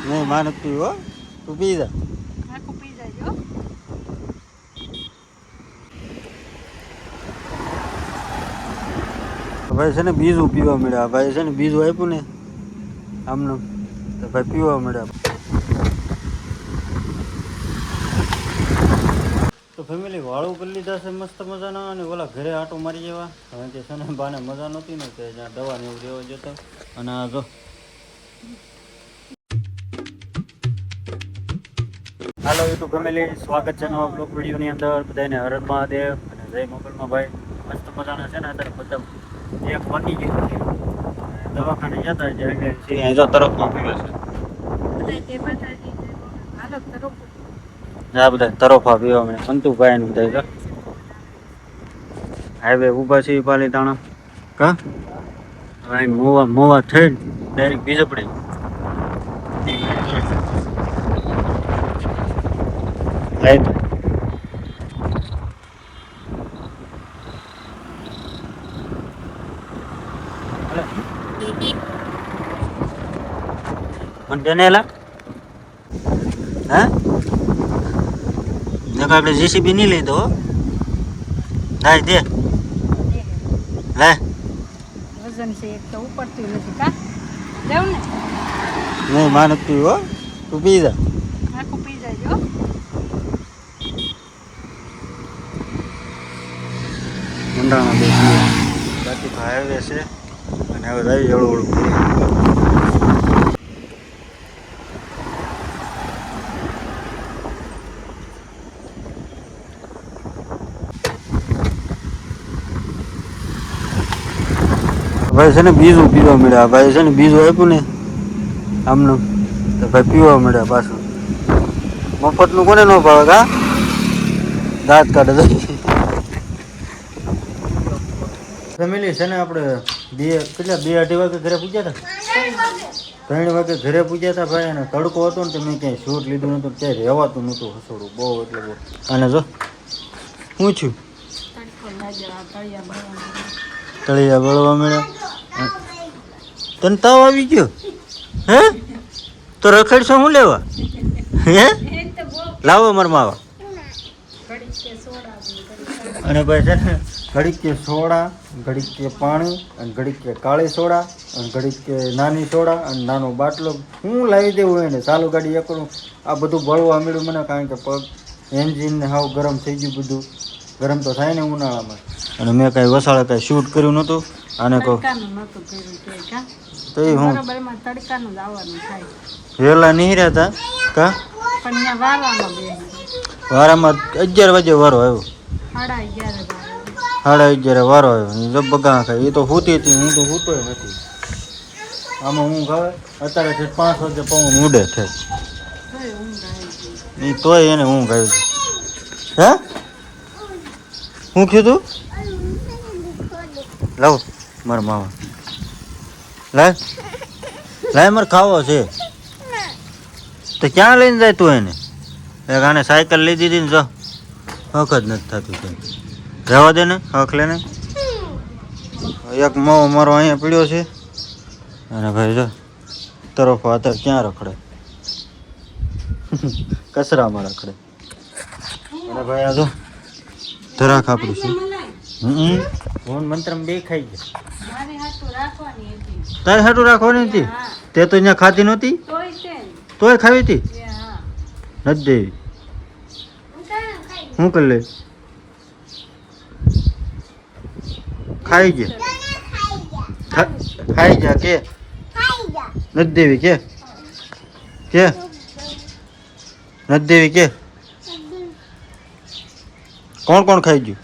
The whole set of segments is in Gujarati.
નહીં માનત પીવું હો, તું પી જા. આખું પી જાય. ભાઈ છે ને બીજું પીવા મળ્યા. ભાઈ છે ને બીજું આપ્યું ને આમનું તો ભાઈ પીવા મળ્યા. તો ફેમિલી વાળું કરી લીધા છે મસ્ત મજાના, અને ઓલા ઘરે આટો મારી જવા. હવે કે છે ને બાને મજા નહોતી ને કે જ્યાં દવા ને એવું દેવા જતો. અને આ જો હાલો યુટ્યુબ ફેમિલી, સ્વાગત છે નવા બ્લોગ વિડીયોની અંદર. બધાને હર હર મહાદેવ અને જય મોગલમાં. ભાઈ મસ્ત મજાના છે ને અત્યારે બધા એક બાકી ગયું દવાખાને જતા જાય જો તરફમાં પીવે છે. આ બધા તરફા પીવા મને સંતુભાઈ નું થાય છે. હાઈવે ઊભા છે પાલીતાણા કા ભાઈ મોવા થઈ ડાયરેક્ટ બીજપડી. ડનેલા હા આપણે જેસીબી નહીં લઈ દો. લાય દે લે વજન છે એક તો ઉપડતું નથી કા લેવ ને. નહીં માનત પીવું હો, તું પી જા. આખું પી જાય. મંડાણા બેસી બાકી તો હાઈવે છે અને હવે જાય હળવું હળવું. ભાઈ છે ને બીજું પીવા મળ્યા. ભાઈ છે ને બીજું આપ્યું ને આમનું તો ભાઈ પીવા મળ્યા પાછું. મફતનું કોને ન ભાવે કા દાંત કાઢે. ફેમિલી છે ને આપણે કેટલા 2-2:30 વાગે ઘરે પૂજ્યા હતા. 3 વાગે ઘરે પૂજ્યા હતા ભાઈ. અને તડકો હતો ને તો મેં ક્યાંય શૂટ લીધું નતું, ક્યાંય રહેવાતું નહોતું હસોડું બહુ એટલે બહુ. અને જો શું થયું તળિયા બળવા મળ્યા. તને તાવ આવી ગયો હે? તો રખડશો શું લેવા હે? લાવો મરમાવા. અને ભાઈ છે ને ઘડીક કે સોડા, ઘડીક કે પાણી, અને ઘડીક કે કાળી સોડા, અને ઘડીક કે નાની સોડા, અને નાનો બાટલો હું લાવી દેવું એને ચાલુ ગાડી એકડું. આ બધું બળવા મળ્યું મને, કારણ કે પગ એન્જિનને હાવ ગરમ થઈ ગયું. બધું ગરમ તો થાય ને ઉનાળામાં. અને મેં કાંઈ વસાળે કાંઈ શૂટ કર્યું નહોતું. આને કહું તો એ હું વહેલા નહીં રહેતા કા વારામાં 11 વાગે વારો આવ્યો. 11:30 વારો આવ્યો. બગા ખાય એ તો સૂતી હતી, હું તો સૂતોય નથી. આમાં હું ખાવે અત્યારે 5 વાગે પવન ઉડે છે એ તોય એને હું ખાયું હે. હું કીધું લાવ મારા મામા લાય મારે ખાવો છે તો ક્યાં લઈને જાય તું એને? એક આને સાયકલ લઈ દીધી ને જો હક જ નથી થતું. રહેવા દે ને હક લે ને. એક માવો મારો અહીંયા પીડ્યો છે. અને ભાઈ જો તરફ અત્યારે ક્યાં રખડે કચરામાં રખડે. અને ભાઈ આ જો ધરાક આપડું છે. ફોન મંત્રમ બે ખાઈ ગયા. તારે હાટું રાખવાની હતી તે તો અહીંયા ખાધી નહોતી તોય ખાવી હતી નથી દેવી. શું કરી લે ખાઈ ગયા ખાઈ જા કે નથી દેવી કે નથી દેવી કે કોણ કોણ ખાઈ ગયું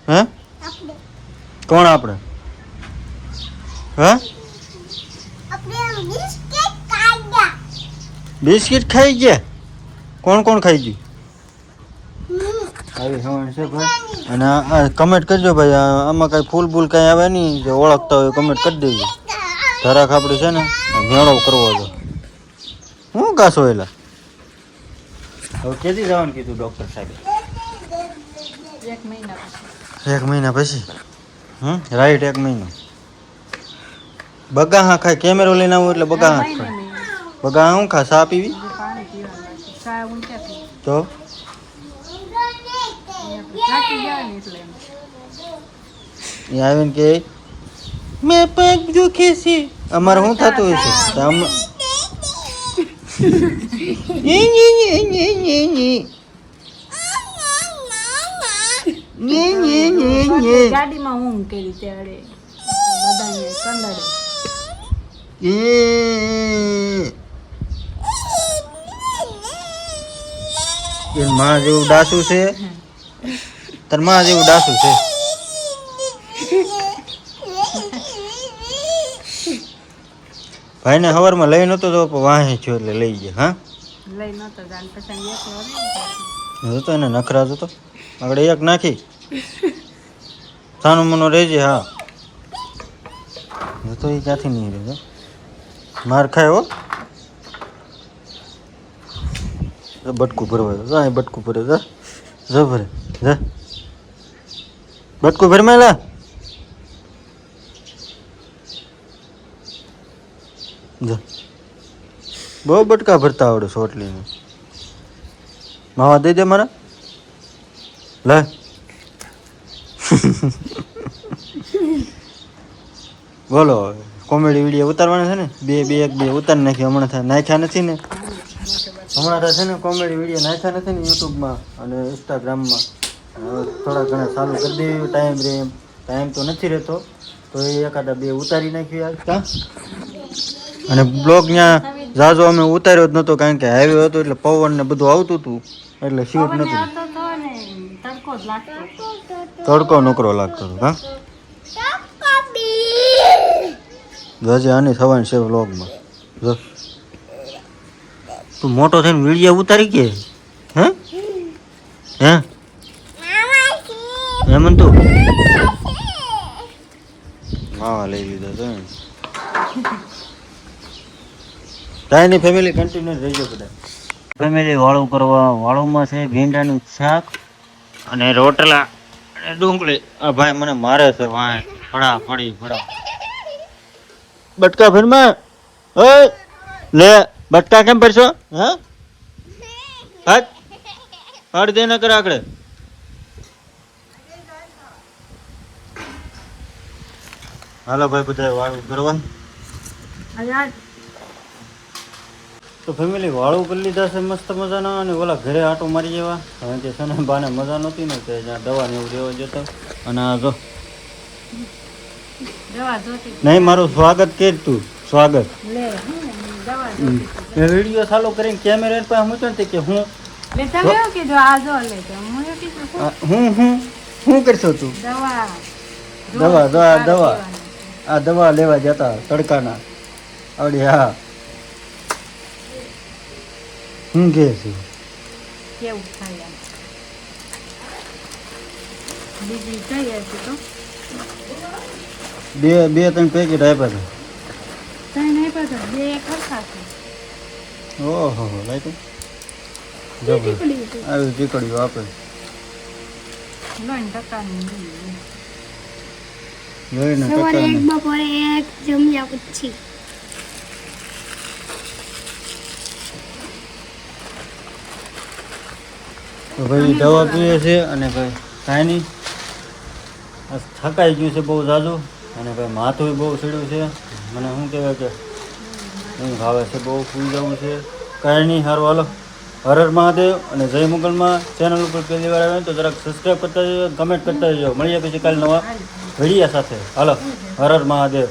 હે? કોણ આપણે હે? બિસ્કિટ ખાઈ ગયા? કોણ કોણ ખાઈ ગયું? આવી હવાણ છે ભાઈ. અને આ કમેન્ટ કરજો ભાઈ, આમાં કાંઈ ફૂલ બૂલ કાંઈ આવે નહીં. જે ઓળખતા હોય કમેન્ટ કરી દેજો. ધરાક આપણી છે ને મેળો કરવો હતો. હું કાસો એલા હવે કેદી જવાનું કીધું ડૉક્ટર સાહેબે? 1 મહિના પછી રાઈટ 1 મહિનો. બગા હા ખાય કેમેરો લઈને આવું એટલે બગા હા નહીં ખાય. નહીં નહીં બગા હું ખા ચા પીવી હજી પાણી પીવાનું બાકી. ચા હું ક્યાં પીવું? તો અહીંયા થાકી ગયા ને એટલે એમ. એ આવીને કે મેં પગ દુખે છે અમારે શું થતું હોય છે તો ગાડીમાં ઊંઘ કરી ત્યારે બધાને કંદડે. માં જેવું ડાસું છે તાર માં જેવું ડાસું છે. ભાઈને સવારમાં લઈ નતો તો વાહે છો એટલે લઈ ગયા. હા લઈ નતો જાણ પછી એક વાર જોતો એને નખરા જોતો આગળ એક નાખી સાનું મનો રહેજે. હા જોતો એ ક્યાંથી નહીં રહે માર ખાય હો. બટકું ભરવા જા બટકું ભરે જા જા ભરે જા બટકું ભરમાં લા જા બહુ બટકા ભરતા આવડે સોટલીને. માવા દઈ દે મારા લે. બોલો કોમેડી વિડીયો ઉતારવાના છે ને એક બે ઉતારી નાખી હમણાં થાય નાખ્યા નથી ને હમણાં તો છે ને કોમેડી વિડીયો નાખ્યા નથી ને યુટ્યુબમાં અને ઇન્સ્ટાગ્રામમાં. હવે થોડા ઘણા ચાલુ કરી દેવી ટાઈમ તો નથી રહેતો તો એ એકાદા બે ઉતારી નાખ્યું કા. અને બ્લોગ ત્યાં જાજો અમે ઉતાર્યો જ નહોતો કારણ કે હાઈવે હતો એટલે પવન ને બધું આવતું હતું એટલે શૂટ નહોતું. આવતો હતો ને તડકો જ લાગતો હતો. તડકો નોકરો લાગતો હતો હા. હજી આની થવાની છે વ્લોગમાં જો તું મોટો થઈને વિડીયો ઉતારી કે હે હે હેમંત તું માવા લઈ લીધો તો કાંઈ નહીં ફેમિલી કન્ટિન્યુ રહેજો બધા. ફેમિલી વાળું કરવા વાળુંમાં છે ભીંડાનું શાક અને રોટલા અને ડુંગળી. આ ભાઈ મને મારે છે વાય ફડા ફડી ફડા બટકા ભરમાં ઓય લે બટકા કેમ ભરશો હા હાથ પાડી દે ન કર આકડે. હાલો ભાઈ બધા વાળું કરવા તો ફેમિલી વાળું કરી લીધા છે મસ્ત મજાના અને ઓલા ઘરે આટો મારી જેવા કારણ કે છે ને બાને મજા નહોતી ને તે જ્યાં દવા ને એવું લેવા જતો. અને આ જો દવા જોતી નહીં મારું સ્વાગત કર તું સ્વાગત લે દવા જોતી મેં વિડીયો ચાલુ કરીને કેમેરા પાસે મૂક્યો ને કે હું લે તમે એવું કીધું આ જો લે તો હું એવું કીધું હું કરશો તું દવા આ દવા લેવા જતા તડકાના આવડી હા હું કે છે કેવું થાય એમ. બીજી કઈ હતી તો બે ત્રણ પેકેટ આપ્યા હતા. કઈ નહીં પાછો બે ખરખા છે. ઓહો લાઈટ આવી ચીકડીઓ આપે લોન ટકાની જોઈને સવારે એક ટકા બપોરે એક જમ્યા પછી તો ભાઈ દવા પીએ છે અને ભાઈ કાંઈ નહીં આ થકાઈ ગયું છે બહુ જાજુ અને ભાઈ માથું બહુ સીડ્યું છે. મને શું કહેવાય કે નહીં ભાવે છે બહુ સૂઈ જવું છે. કાંઈ નહીં સારું હાલો હર હર મહાદેવ અને જય મુગલમાં ચેનલ ઉપર પહેલી વાર આવે તો જરાક સબસ્ક્રાઈબ કરતા જજો કમેન્ટ કરતા જજો. મળીએ પછી કાલે નવા વિડીયા સાથે. હાલો હર હર મહાદેવ.